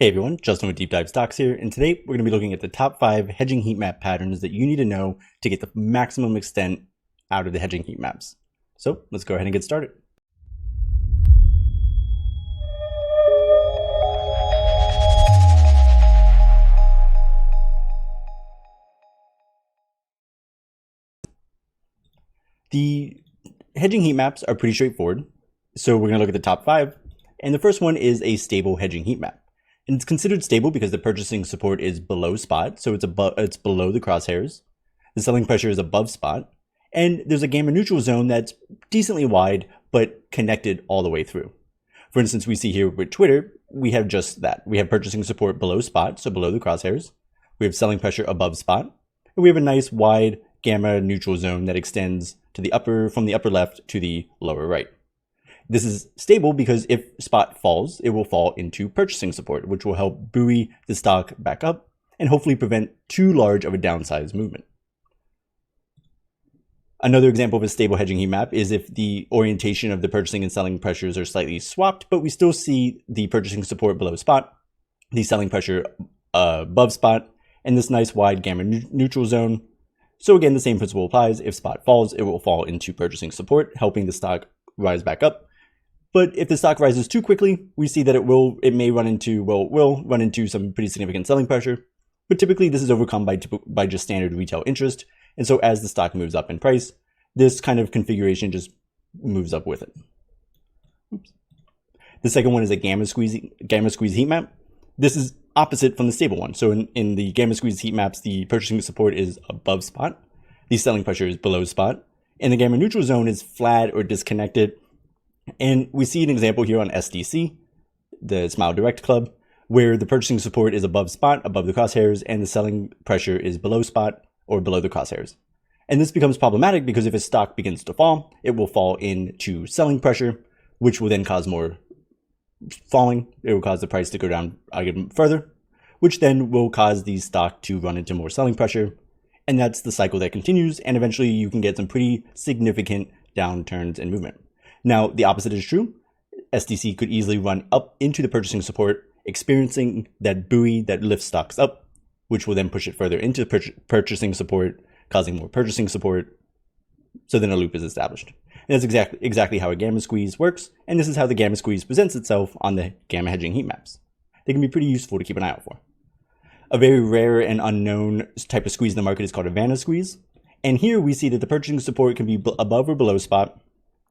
Hey everyone, Justin with Deep Dive Stocks here, and today we're going to be looking at the top 5 hedging heat map patterns that you need to know to get the maximum extent out of the hedging heat maps. So let's go ahead and get started. The hedging heat maps are pretty straightforward, so we're going to look at the top 5, and the first one is a stable hedging heat map. And it's considered stable because the purchasing support is below spot, so it's below the crosshairs. The selling pressure is above spot, and there's a gamma neutral zone that's decently wide but connected all the way through. For instance, we see here with Twitter, we have just that. We have purchasing support below spot, so below the crosshairs. We have selling pressure above spot, and we have a nice wide gamma neutral zone that extends to the from the upper left to the lower right. This is stable because if spot falls, it will fall into purchasing support, which will help buoy the stock back up and hopefully prevent too large of a downside movement. Another example of a stable hedging heat map is if the orientation of the purchasing and selling pressures are slightly swapped, but we still see the purchasing support below spot, the selling pressure above spot, and this nice wide gamma neutral zone. So again, the same principle applies. If spot falls, it will fall into purchasing support, helping the stock rise back up. But if the stock rises too quickly, we see that it will run into some pretty significant selling pressure. But typically this is overcome by just standard retail interest. And so as the stock moves up in price, this kind of configuration just moves up with it. Oops. The second one is a Gamma Squeeze Heatmap. This is opposite from the stable one. So in the Gamma Squeeze Heatmaps, the purchasing support is above spot. The selling pressure is below spot. And the gamma neutral zone is flat or disconnected. And we see an example here on SDC, the Smile Direct Club, where the purchasing support is above spot, above the crosshairs, and the selling pressure is below spot or below the crosshairs. And this becomes problematic because if a stock begins to fall, it will fall into selling pressure, which will then cause more falling. It will cause the price to go down further, which then will cause the stock to run into more selling pressure. And that's the cycle that continues, and eventually you can get some pretty significant downturns in movement. Now, the opposite is true. SDC could easily run up into the purchasing support, experiencing that buoy that lifts stocks up, which will then push it further into purchasing support, causing more purchasing support. So then a loop is established. And that's exactly how a gamma squeeze works, and this is how the gamma squeeze presents itself on the gamma hedging heat maps. They can be pretty useful to keep an eye out for. A very rare and unknown type of squeeze in the market is called a Vanna Squeeze. And here we see that the purchasing support can be above or below spot.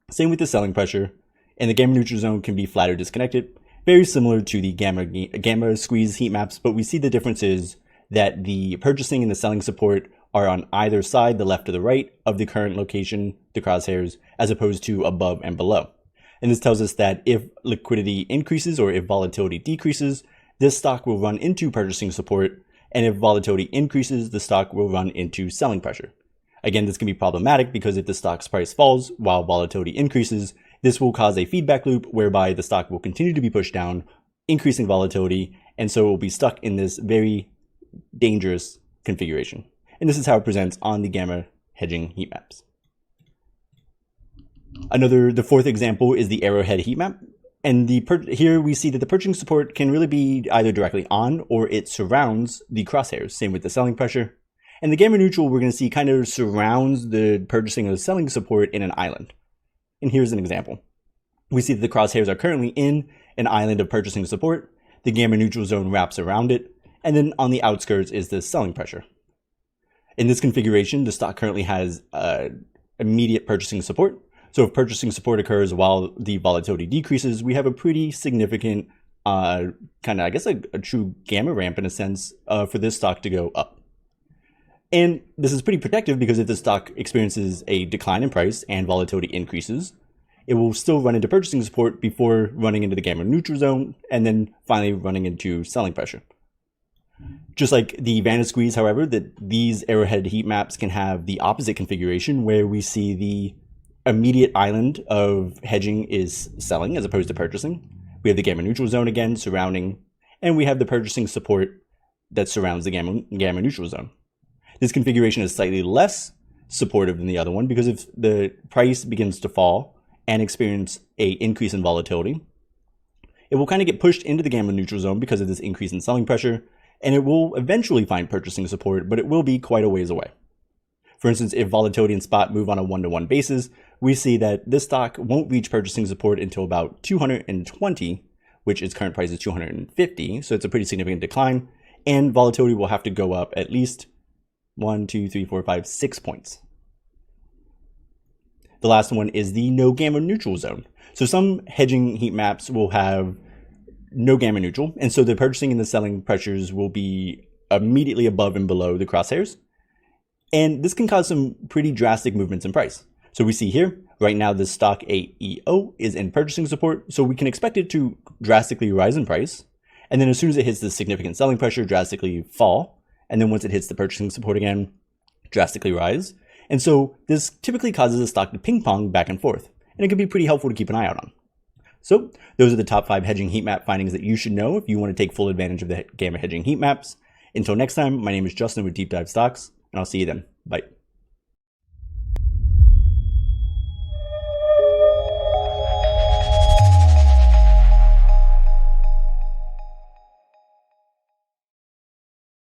Same with the selling pressure, and the gamma neutral zone can be flat or disconnected, very similar to the gamma squeeze heat maps, but we see the difference is that the purchasing and the selling support are on either side, the left or the right of the current location, the crosshairs, as opposed to above and below. And this tells us that if liquidity increases or if volatility decreases, this stock will run into purchasing support, and if volatility increases, the stock will run into selling pressure. Again, this can be problematic because if the stock's price falls while volatility increases, this will cause a feedback loop whereby the stock will continue to be pushed down, increasing volatility, and so it will be stuck in this very dangerous configuration. And this is how it presents on the Gamma Hedging Heat Maps. The fourth example is the Arrowhead Heat Map. And here we see that the purchasing support can really be either directly on or it surrounds the crosshairs. Same with the selling pressure. And the gamma neutral we're going to see kind of surrounds the purchasing or the selling support in an island. And here's an example. We see that the crosshairs are currently in an island of purchasing support. The gamma neutral zone wraps around it. And then on the outskirts is the selling pressure. In this configuration, the stock currently has immediate purchasing support. So if purchasing support occurs while the volatility decreases, we have a pretty significant kind of, I guess, a true gamma ramp in a sense for this stock to go up. And this is pretty protective because if the stock experiences a decline in price and volatility increases, it will still run into purchasing support before running into the gamma neutral zone and then finally running into selling pressure. Just like the Vanna Squeeze, however, these Arrowhead heat maps can have the opposite configuration where we see the immediate island of hedging is selling as opposed to purchasing. We have the gamma neutral zone again surrounding, and we have the purchasing support that surrounds the gamma neutral zone. This configuration is slightly less supportive than the other one because if the price begins to fall and experience an increase in volatility, it will kind of get pushed into the gamma neutral zone because of this increase in selling pressure, and it will eventually find purchasing support, but it will be quite a ways away. For instance, if volatility and spot move on a 1-to-1 basis, we see that this stock won't reach purchasing support until about 220, which its current price is 250, so it's a pretty significant decline, and volatility will have to go up at least 6 points. The last one is the no gamma neutral zone. So some hedging heat maps will have no gamma neutral, and so the purchasing and the selling pressures will be immediately above and below the crosshairs. And this can cause some pretty drastic movements in price. So we see here, right now, the stock AEO is in purchasing support, so we can expect it to drastically rise in price. And then as soon as it hits the significant selling pressure, drastically fall. And then once it hits the purchasing support again, drastically rise. And so this typically causes a stock to ping pong back and forth. And it can be pretty helpful to keep an eye out on. So those are the top 5 hedging heat map findings that you should know if you want to take full advantage of the Gamma Hedging Heat Maps. Until next time, my name is Justin with Deep Dive Stocks, and I'll see you then. Bye.